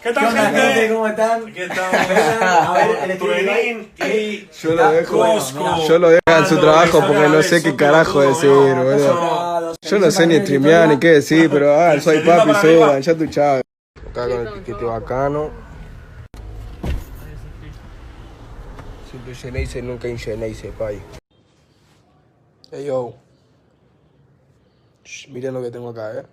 ¿Qué tal, gente? ¿Cómo están? Aquí estamos. A ver, el Turenín y Yo lo dejo en su trabajo porque no sé qué carajo decir, boludo. Yo no sé ni streamear ni qué decir, pero soy papi, suban, ya tu chavo. Acá con el piquete bacano. Siempre Geneise, nunca Ingeneise, pay. Hey yo. Miren lo que tengo acá,